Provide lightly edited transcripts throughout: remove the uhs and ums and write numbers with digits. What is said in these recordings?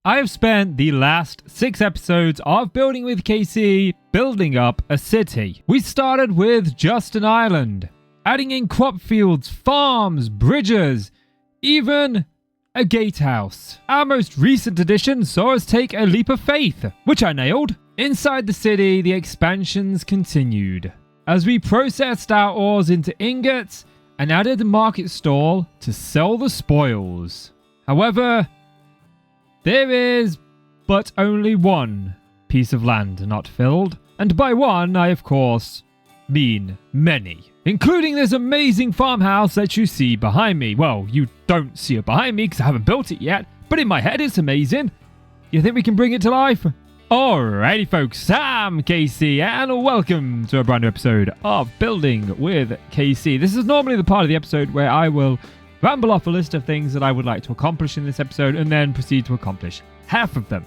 I have spent the last 6 episodes of Building with KC building up a city. We started with just an island, adding in crop fields, farms, bridges, even a gatehouse. Our most recent addition saw us take a leap of faith, which I nailed. Inside the city, the expansions continued, as we processed our ores into ingots and added a market stall to sell the spoils. However, there is but only one piece of land not filled, and by one I of course mean many, including this amazing farmhouse that you see behind me. Well, you don't see it behind me because I haven't built it yet, but in my head it's amazing. You think we can bring it to life? Alrighty folks, I'm KC and welcome to a brand new episode of Building with KC. This is normally the part of the episode where I will ramble off a list of things that I would like to accomplish in this episode and then proceed to accomplish half of them.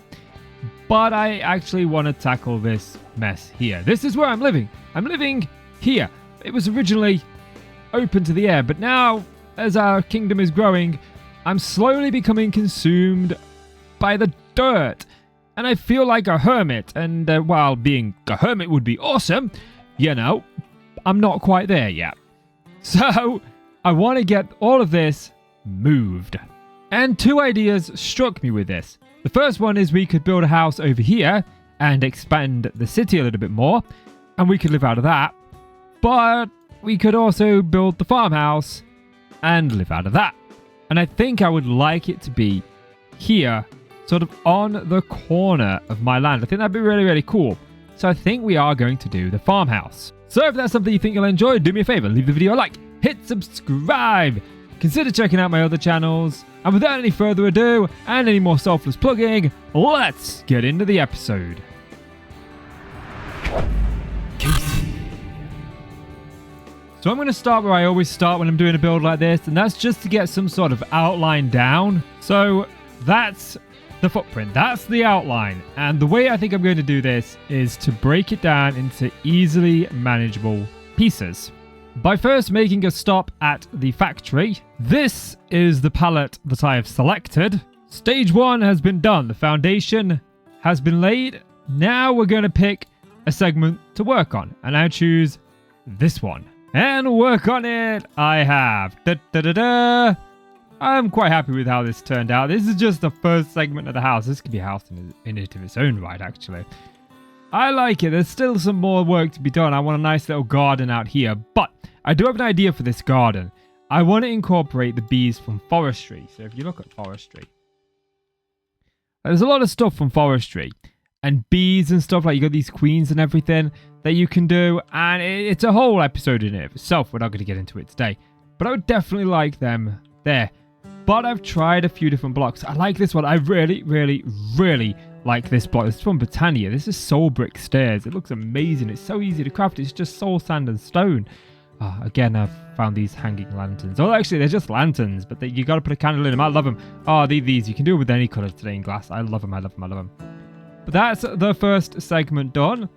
But I actually want to tackle this mess here. This is where I'm living. I'm living here. It was originally open to the air, but now as our kingdom is growing, I'm slowly becoming consumed by the dirt. And I feel like a hermit, and while being a hermit would be awesome, you know, I'm not quite there yet. So I want to get all of this moved. And 2 ideas struck me with this. The first one is we could build a house over here and expand the city a little bit more, and we could live out of that. But we could also build the farmhouse and live out of that. And I think I would like it to be here, sort of on the corner of my land. I think that'd be really, really cool. So I think we are going to do the farmhouse. So if that's something you think you'll enjoy, do me a favor, leave the video a like, hit subscribe, consider checking out my other channels. And without any further ado, and any more selfless plugging, let's get into the episode. So I'm going to start where I always start when I'm doing a build like this, and that's just to get some sort of outline down. So that's the footprint, that's the outline. And the way I think I'm going to do this is to break it down into easily manageable pieces. By first making a stop at the factory. This is the palette that I have selected. Stage 1 has been done. The foundation has been laid. Now we're going to pick a segment to work on. And I choose this one. And work on it I have. Da-da-da-da. I'm quite happy with how this turned out. This is just the first segment of the house. This could be a house in its own right, actually. I like it. There's still some more work to be done. I want a nice little garden out here. But I do have an idea for this garden. I want to incorporate the bees from forestry. So if you look at forestry, there's a lot of stuff from forestry. And bees and stuff, like you got these queens and everything that you can do. And it's a whole episode in it itself. We're not going to get into it today. But I would definitely like them there. But I've tried a few different blocks. I like this one. I really, really, really like this block. This is from Britannia. This is soul brick stairs. It looks amazing. It's so easy to craft. It's just soul sand and stone. Again, I've found these hanging lanterns. Oh, actually, they're just lanterns, but you got to put a candle in them. I love them. Oh, these. You can do it with any color stained glass. I love them. I love them. I love them. But that's the first segment done.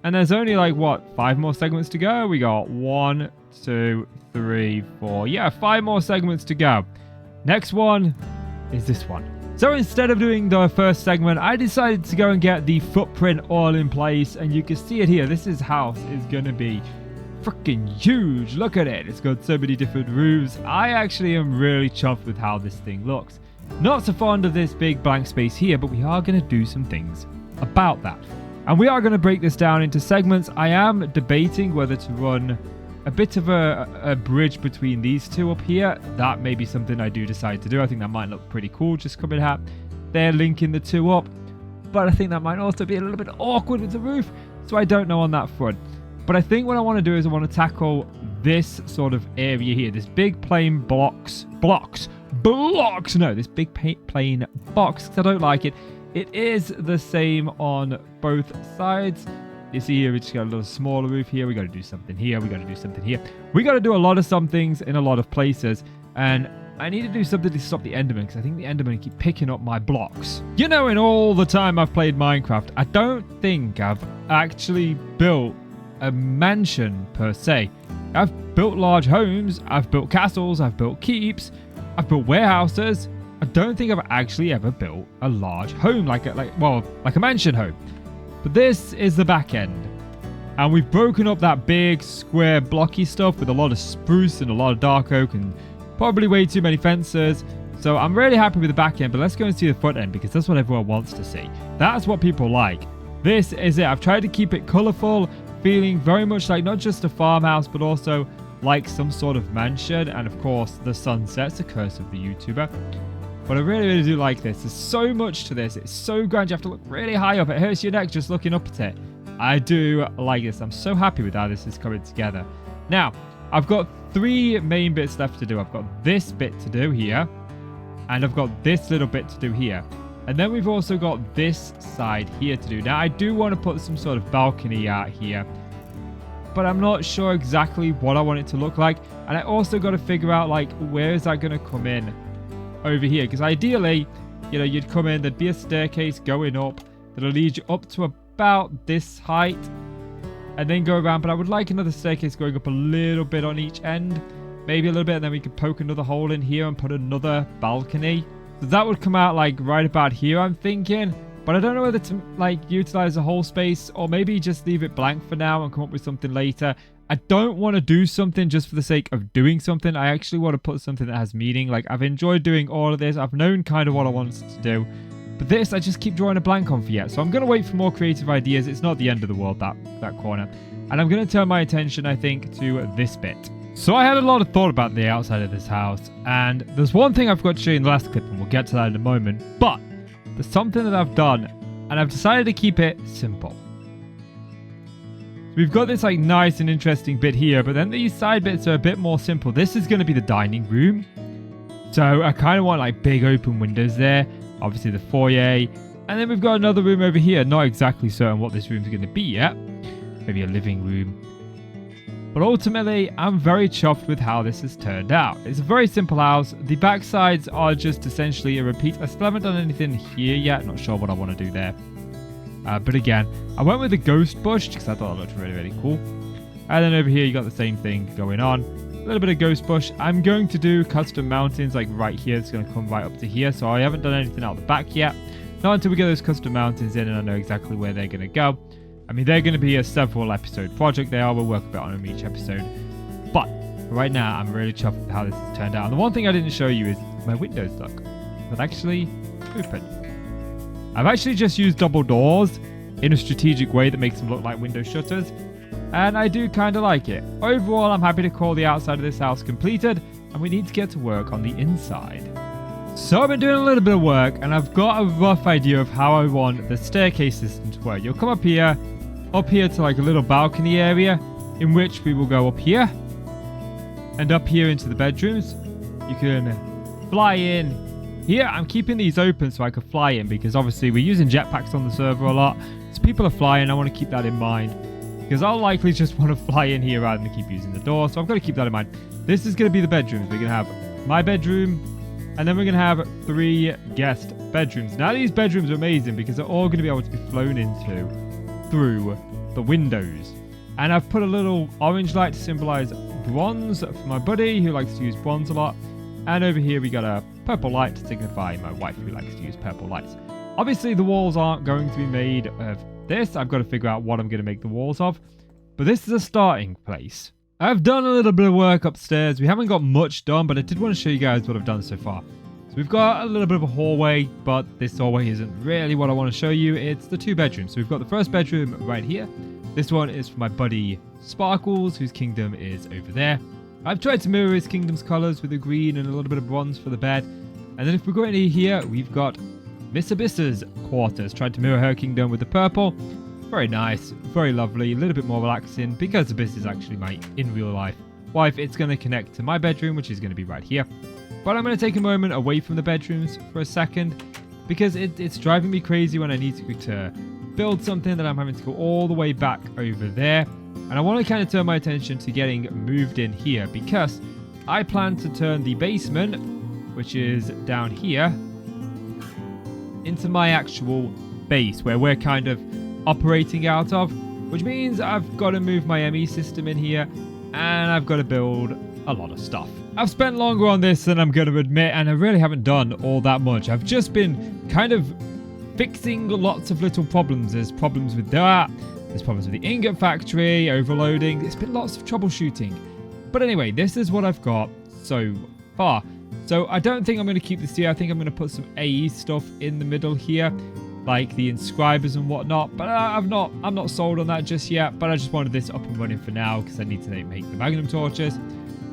And there's only like, what, 5 more segments to go? We got 1, 2, 3, 4. Yeah, 5 more segments to go. Next one is this one. So instead of doing the first segment, I decided to go and get the footprint all in place. And you can see it here. This house is going to be freaking huge. Look at it. It's got so many different roofs. I actually am really chuffed with how this thing looks. Not so fond of this big blank space here, but we are going to do some things about that. And we are going to break this down into segments. I am debating whether to run a bit of a bridge between these 2 up here. That may be something I do decide to do. I think that might look pretty cool, just coming out there linking the 2 up. But I think that might also be a little bit awkward with the roof, so I don't know on that front. But I think what I want to do is I want to tackle this sort of area here. This big plain blocks. No, this big plain box, because I don't like it. It is the same on both sides. You see here, we just got a little smaller roof here. We got to do something here. We got to do something here. We got to do a lot of some things in a lot of places. And I need to do something to stop the Enderman, because I think the Enderman keep picking up my blocks. You know, in all the time I've played Minecraft, I don't think I've actually built a mansion per se. I've built large homes. I've built castles. I've built keeps. I've built warehouses. I don't think I've actually ever built a large home, like a mansion home. But this is the back end. And we've broken up that big, square, blocky stuff with a lot of spruce and a lot of dark oak and probably way too many fences. So I'm really happy with the back end, but let's go and see the front end because that's what everyone wants to see. That's what people like. This is it. I've tried to keep it colourful, feeling very much like not just a farmhouse, but also like some sort of mansion. And of course, the sunset's a curse of the YouTuber. But I really, really do like this. There's so much to this. It's so grand. You have to look really high up. It hurts your neck just looking up at it. I do like this. I'm so happy with how this is coming together. Now, I've got 3 main bits left to do. I've got this bit to do here. And I've got this little bit to do here. And then we've also got this side here to do. Now, I do want to put some sort of balcony out here. But I'm not sure exactly what I want it to look like. And I also got to figure out, like, where is that going to come in over here? Because ideally, you know, you'd come in, there'd be a staircase going up that'll lead you up to about this height and then go around. But I would like another staircase going up a little bit on each end, maybe a little bit, and then we could poke another hole in here and put another balcony. So that would come out like right about here, I'm thinking. But I don't know whether to like utilize the whole space or maybe just leave it blank for now and come up with something later. I don't want to do something just for the sake of doing something. I actually want to put something that has meaning. Like, I've enjoyed doing all of this. I've known kind of what I wanted to do. But this, I just keep drawing a blank on for yet. So I'm going to wait for more creative ideas. It's not the end of the world, that corner. And I'm going to turn my attention, I think, to this bit. So I had a lot of thought about the outside of this house. And there's one thing I forgot to show you in the last clip, and we'll get to that in a moment. But there's something that I've done, and I've decided to keep it simple. We've got this like nice and interesting bit here, but then these side bits are a bit more simple. This is going to be the dining room. So I kind of want like big open windows there. Obviously the foyer. And then we've got another room over here. Not exactly certain what this room's going to be yet. Maybe a living room. But ultimately, I'm very chuffed with how this has turned out. It's a very simple house. The back sides are just essentially a repeat. I still haven't done anything here yet. Not sure what I want to do there. But again, I went with the ghost bush because I thought it looked really, really cool. And then over here, you got the same thing going on. A little bit of ghost bush. I'm going to do custom mountains like right here. It's going to come right up to here. So I haven't done anything out the back yet. Not until we get those custom mountains in and I know exactly where they're going to go. I mean, they're going to be a several episode project. They are. We'll work a bit on them each episode. But right now, I'm really chuffed with how this has turned out. And the one thing I didn't show you is my windows look. That actually open. I've actually just used double doors in a strategic way that makes them look like window shutters. And I do kind of like it. Overall, I'm happy to call the outside of this house completed. And we need to get to work on the inside. So I've been doing a little bit of work. And I've got a rough idea of how I want the staircase system to work. You'll come up here to like a little balcony area. In which we will go up here. And up here into the bedrooms. You can fly in. Here, I'm keeping these open so I can fly in because obviously we're using jetpacks on the server a lot. So people are flying. I want to keep that in mind because I'll likely just want to fly in here rather than keep using the door. So I've got to keep that in mind. This is going to be the bedrooms. We're going to have my bedroom and then we're going to have 3 guest bedrooms. Now, these bedrooms are amazing because they're all going to be able to be flown into through the windows. And I've put a little orange light to symbolize bronze for my buddy who likes to use bronze a lot. And over here we got a purple light to signify my wife who likes to use purple lights. Obviously the walls aren't going to be made of this. I've got to figure out what I'm going to make the walls of. But this is a starting place. I've done a little bit of work upstairs. We haven't got much done, but I did want to show you guys what I've done so far. So we've got a little bit of a hallway, but this hallway isn't really what I want to show you. It's the 2 bedrooms. So we've got the first bedroom right here. This one is for my buddy Sparkles, whose kingdom is over there. I've tried to mirror his kingdom's colours with a green and a little bit of bronze for the bed. And then if we go into here, we've got Miss Abyssa's quarters. Tried to mirror her kingdom with the purple. Very nice, very lovely, a little bit more relaxing because Abyss is actually my in real life wife. It's going to connect to my bedroom, which is going to be right here. But I'm going to take a moment away from the bedrooms for a second because it's driving me crazy when I need to build something that I'm having to go all the way back over there. And I want to kind of turn my attention to getting moved in here because I plan to turn the basement, which is down here, into my actual base where we're kind of operating out of, which means I've got to move my ME system in here and I've got to build a lot of stuff. I've spent longer on this than I'm going to admit, and I really haven't done all that much. I've just been kind of fixing lots of little problems. There's problems with that. There's problems with the ingot factory, overloading. There's been lots of troubleshooting. But anyway, this is what I've got so far. So I don't think I'm going to keep this here. I think I'm going to put some AE stuff in the middle here, like the inscribers and whatnot. But I'm not sold on that just yet. But I just wanted this up and running for now because I need to make the magnum torches.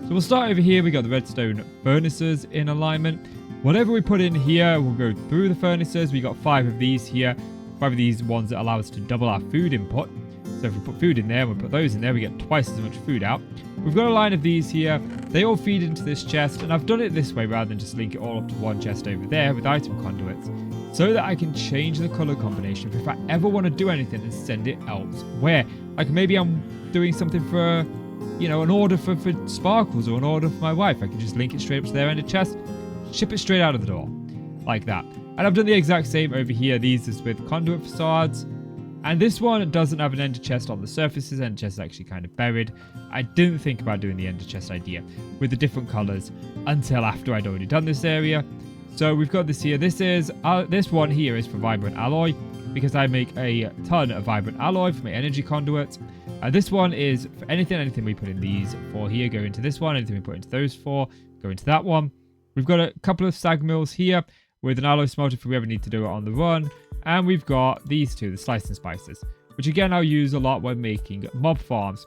So we'll start over here. We got the redstone furnaces in alignment. Whatever we put in here, we'll go through the furnaces. We got 5 of these here. 5 of these ones that allow us to double our food input. So if we put food in there, we put those in there, we get twice as much food out. We've got a line of these here. They all feed into this chest, and I've done it this way rather than just link it all up to one chest over there with item conduits, so that I can change the color combination if I ever want to do anything and send it elsewhere. Like maybe I'm doing something for, you know, an order for sparkles or an order for my wife. I can just link it straight up to their end of chest, ship it straight out of the door, like that. And I've done the exact same over here. These is with conduit facades. And this one doesn't have an ender chest on the surfaces. Ender chest is actually kind of buried. I didn't think about doing the ender chest idea with the different colors until after I'd already done this area. So we've got this here. This one here is for vibrant alloy, because I make a ton of vibrant alloy for my energy conduits. This one is for anything we put in these for here go into this one. Anything we put into those four go into that one. We've got a couple of sag mills here with an alloy smelter if we ever need to do it on the run. And we've got these two, the slice and spices, which again I'll use a lot when making mob farms.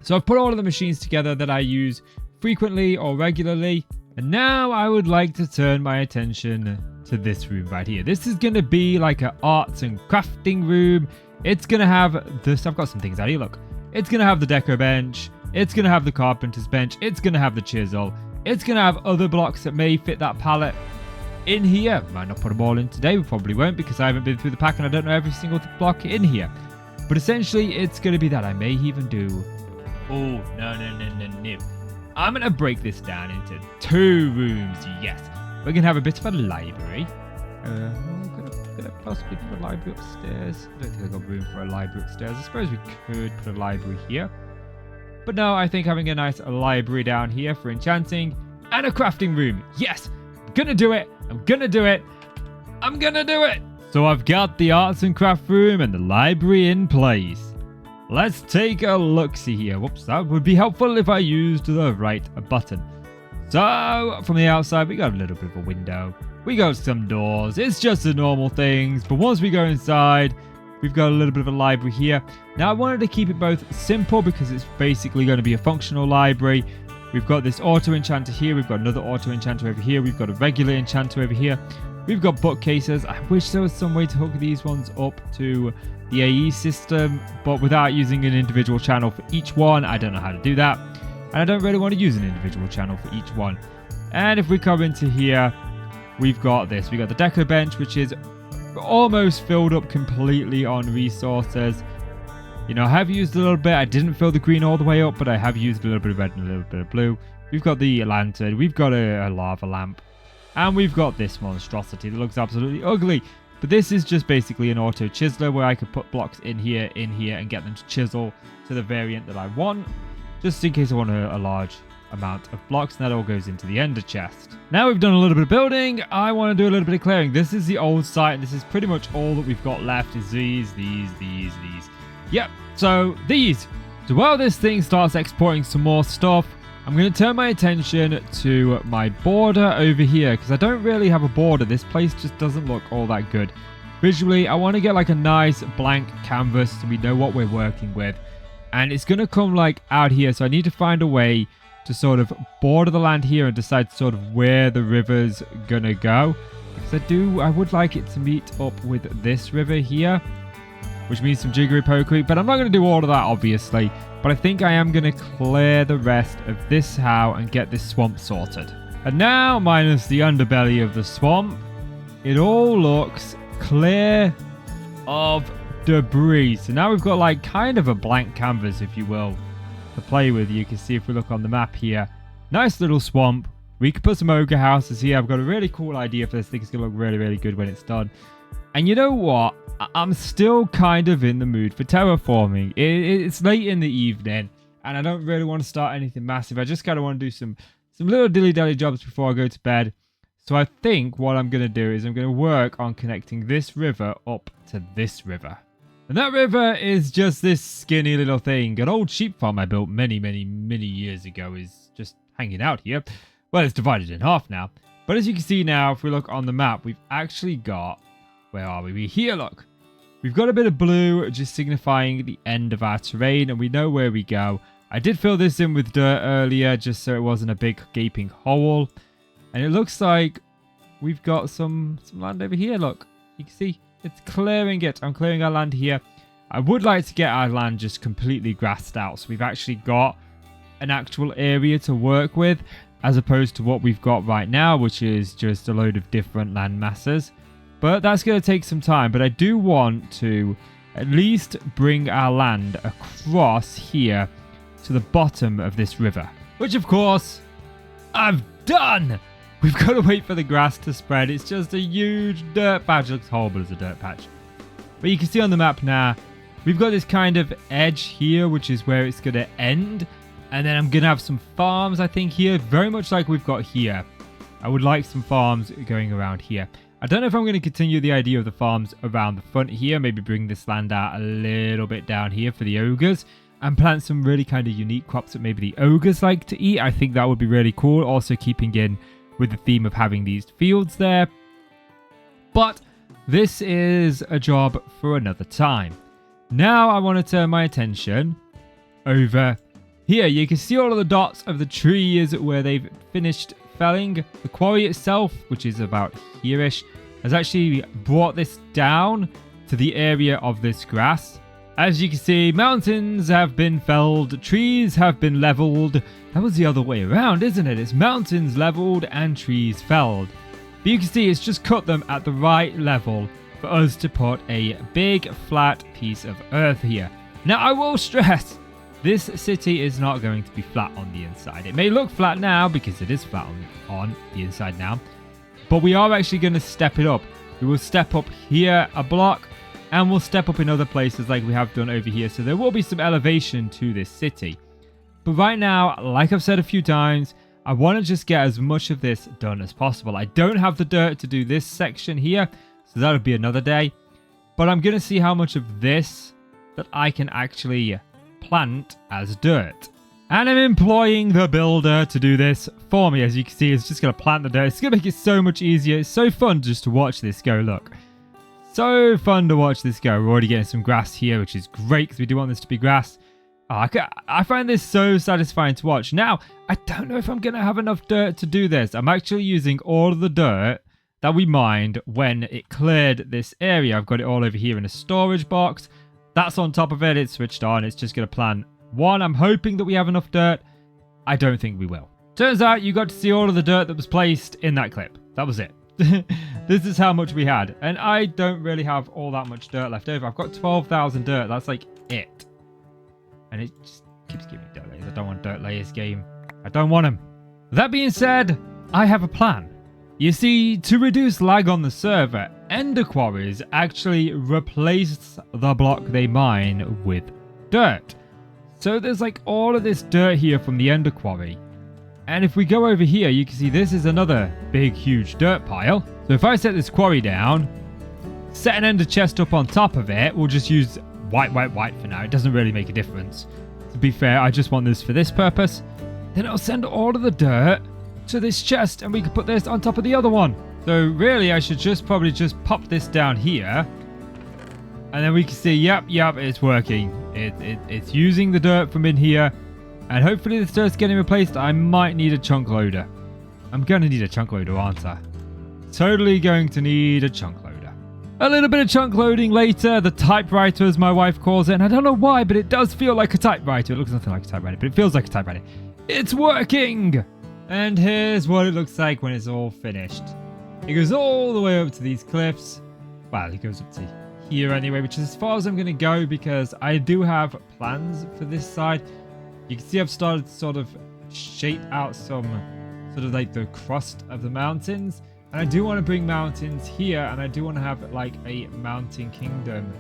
So I've put all of the machines together that I use frequently or regularly. And now I would like to turn my attention to this room right here. This is going to be like an arts and crafting room. It's going to have this. I've got some things out here, look. It's going to have the deco bench. It's going to have the carpenter's bench. It's going to have the chisel. It's going to have other blocks that may fit that palette in here. Might not put them all in today. We probably won't because I haven't been through the pack and I don't know every single block in here. But essentially, it's going to be that. I may even do... Oh, no. I'm going to break this down into 2 rooms, yes. We're going to have a bit of a library. Could I possibly put a library upstairs? I don't think I've got room for a library upstairs. I suppose we could put a library here. But no, I think having a nice library down here for enchanting and a crafting room. Yes, I'm going to do it. I'm going to do it. I'm going to do it. So I've got the arts and craft room and the library in place. Let's take a look-see here. Whoops, that would be helpful if I used the right button. So, from the outside, we got a little bit of a window. We got some doors. It's just the normal things. But once we go inside, we've got a little bit of a library here. Now, I wanted to keep it both simple because it's basically going to be a functional library. We've got this auto enchanter here. We've got another auto enchanter over here. We've got a regular enchanter over here. We've got bookcases. I wish there was some way to hook these ones up to the AE system, but without using an individual channel for each one. I don't know how to do that. And I don't really want to use an individual channel for each one. And if we come into here, we've got this. We've got the deco bench, which is almost filled up completely on resources. You know, I have used a little bit. I didn't fill the green all the way up, but I have used a little bit of red and a little bit of blue. We've got the lantern. We've got a lava lamp. And we've got this monstrosity that looks absolutely ugly. But this is just basically an auto chiseler where I could put blocks in here, and get them to chisel to the variant that I want. Just in case I want a large amount of blocks, and that all goes into the ender chest. Now we've done a little bit of building, I want to do a little bit of clearing. This is the old site, and this is pretty much all that we've got left is these. Yep, so these. So while this thing starts exporting some more stuff, I'm going to turn my attention to my border over here, because I don't really have a border. This place just doesn't look all that good. Visually, I want to get like a nice blank canvas so we know what we're working with. And it's going to come like out here, so I need to find a way to sort of border the land here and decide sort of where the river's going to go. Because I would like it to meet up with this river here, which means some jiggery pokery. But I'm not going to do all of that, obviously. But I think I am going to clear the rest of this how and get this swamp sorted. And now, minus the underbelly of the swamp, it all looks clear of debris. So now we've got like kind of a blank canvas, if you will, to play with. You can see if we look on the map here. Nice little swamp. We could put some ogre houses here. I've got a really cool idea for this. I think it's going to look really, really good when it's done. And you know what? I'm still kind of in the mood for terraforming. It's late in the evening, and I don't really want to start anything massive. I just kind of want to do some some little dilly-dally jobs before I go to bed. So I think what I'm going to do is I'm going to work on connecting this river up to this river. And that river is just this skinny little thing. An old sheep farm I built many years ago is just hanging out here. Well, it's divided in half now. But as you can see now, if we look on the map, we've actually got... Where are we? We're here, look. We've got a bit of blue just signifying the end of our terrain, and we know where we go. I did fill this in with dirt earlier just so it wasn't a big gaping hole. And it looks like we've got some land over here, look. You can see it's clearing it. I'm clearing our land here. I would like to get our land just completely grassed out, so we've actually got an actual area to work with, as opposed to what we've got right now, which is just a load of different land masses. But that's going to take some time. But I do want to at least bring our land across here to the bottom of this river, which of course I've done. We've got to wait for the grass to spread. It's just a huge dirt patch. It looks horrible as a dirt patch. But you can see on the map now, we've got this kind of edge here, which is where it's going to end. And then I'm going to have some farms, I think, here, very much like we've got here. I would like some farms going around here. I don't know if I'm going to continue the idea of the farms around the front here. Maybe bring this land out a little bit down here for the ogres. And plant some really kind of unique crops that maybe the ogres like to eat. I think that would be really cool. Also keeping in with the theme of having these fields there. But this is a job for another time. Now I want to turn my attention over here. You can see all of the dots of the trees where they've finished felling. The quarry itself, which is about here-ish, has actually brought this down to the area of this grass. As you can see, mountains have been felled, trees have been leveled. That was the other way around, isn't it? It's mountains leveled and trees felled. But you can see it's just cut them at the right level for us to put a big flat piece of earth here. Now I will stress, this city is not going to be flat on the inside. It may look flat now because it is flat on the inside now. But we are actually going to step it up. We will step up here a block. And we'll step up in other places like we have done over here. So there will be some elevation to this city. But right now, like I've said a few times, I want to just get as much of this done as possible. I don't have the dirt to do this section here. So that'll be another day. But I'm going to see how much of this that I can actually plant as dirt. And I'm employing the builder to do this for me. As you can see, it's just going to plant the dirt. It's going to make it so much easier. It's so fun just to watch this go. Look. So fun to watch this go. We're already getting some grass here, which is great because we do want this to be grass. I find this so satisfying to watch. Now, I don't know if I'm going to have enough dirt to do this. I'm actually using all of the dirt that we mined when it cleared this area. I've got it all over here in a storage box. That's on top of it. It's switched on. It's just going to plant one. I'm hoping that we have enough dirt. I don't think we will. Turns out you got to see all of the dirt that was placed in that clip. That was it. This is how much we had. And I don't really have all that much dirt left over. I've got 12,000 dirt. That's like it. And it just keeps giving me dirt layers. I don't want dirt layers, game. I don't want them. That being said, I have a plan. You see, to reduce lag on the server, ender quarries actually replace the block they mine with dirt. So there's like all of this dirt here from the ender quarry. And if we go over here, you can see this is another big, huge dirt pile. So if I set this quarry down, set an ender chest up on top of it, we'll just use white for now. It doesn't really make a difference. To be fair, I just want this for this purpose. Then it'll send all of the dirt to this chest and we can put this on top of the other one. So really, I should probably just pop this down here. And then we can see, yep, it's working. It's using the dirt from in here. And hopefully this dirt's getting replaced. I might need a chunk loader. I'm going to need a chunk loader, aren't I? Totally going to need a chunk loader. A little bit of chunk loading later. The typewriter, as my wife calls it. And I don't know why, but it does feel like a typewriter. It looks nothing like a typewriter, but it feels like a typewriter. It's working! And here's what it looks like when it's all finished. It goes all the way up to these cliffs. Well, it goes up to here anyway, which is as far as I'm going to go because I do have plans for this side. You can see I've started to sort of shape out some sort of like the crust of the mountains. And I do want to bring mountains here, and I do want to have like a mountain kingdom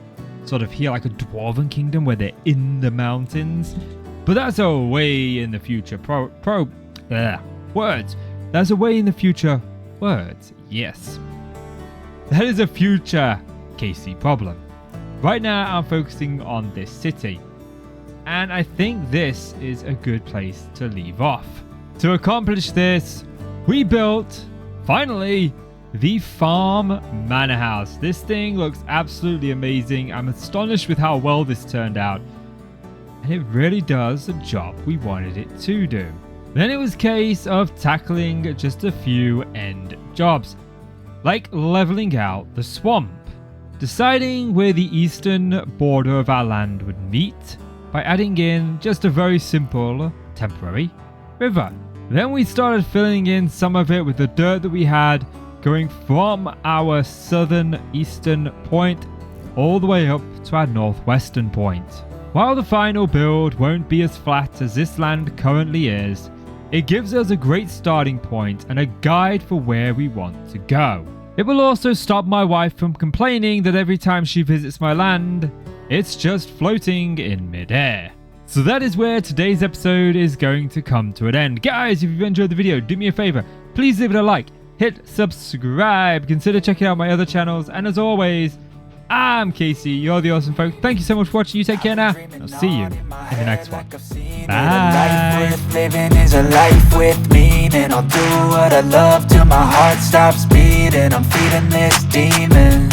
sort of here, like a dwarven kingdom where they're in the mountains. But that's all way in the future. Words. There's a way in the future. Words. Yes. That is a future Casey problem. Right now I'm focusing on this city. And I think this is a good place to leave off. To accomplish this, we built, finally, the farm manor house. This thing looks absolutely amazing. I'm astonished with how well this turned out. And it really does the job we wanted it to do. Then it was a case of tackling just a few end jobs, like leveling out the swamp, deciding where the eastern border of our land would meet by adding in just a very simple temporary river. Then we started filling in some of it with the dirt that we had, going from our southern eastern point all the way up to our northwestern point. While the final build won't be as flat as this land currently is, it gives us a great starting point and a guide for where we want to go. It will also stop my wife from complaining that every time she visits my land, it's just floating in midair. So that is where today's episode is going to come to an end. Guys, if you've enjoyed the video, do me a favor, please leave it a like, hit subscribe, consider checking out my other channels, and as always, I'm Casey, you're the awesome folk. Thank you so much for watching. You take care now. I'll see you in the next one. Bye. Life worth living is a life with meaning. I'll do what I love till my heart stops beating. I'm feeding this demon.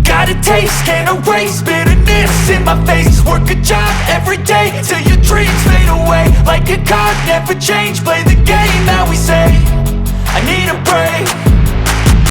Got a taste, can't erase bitterness in my face. Work a job every day till your dreams fade away. Like a card, never change. Play the game that we say. I need a break.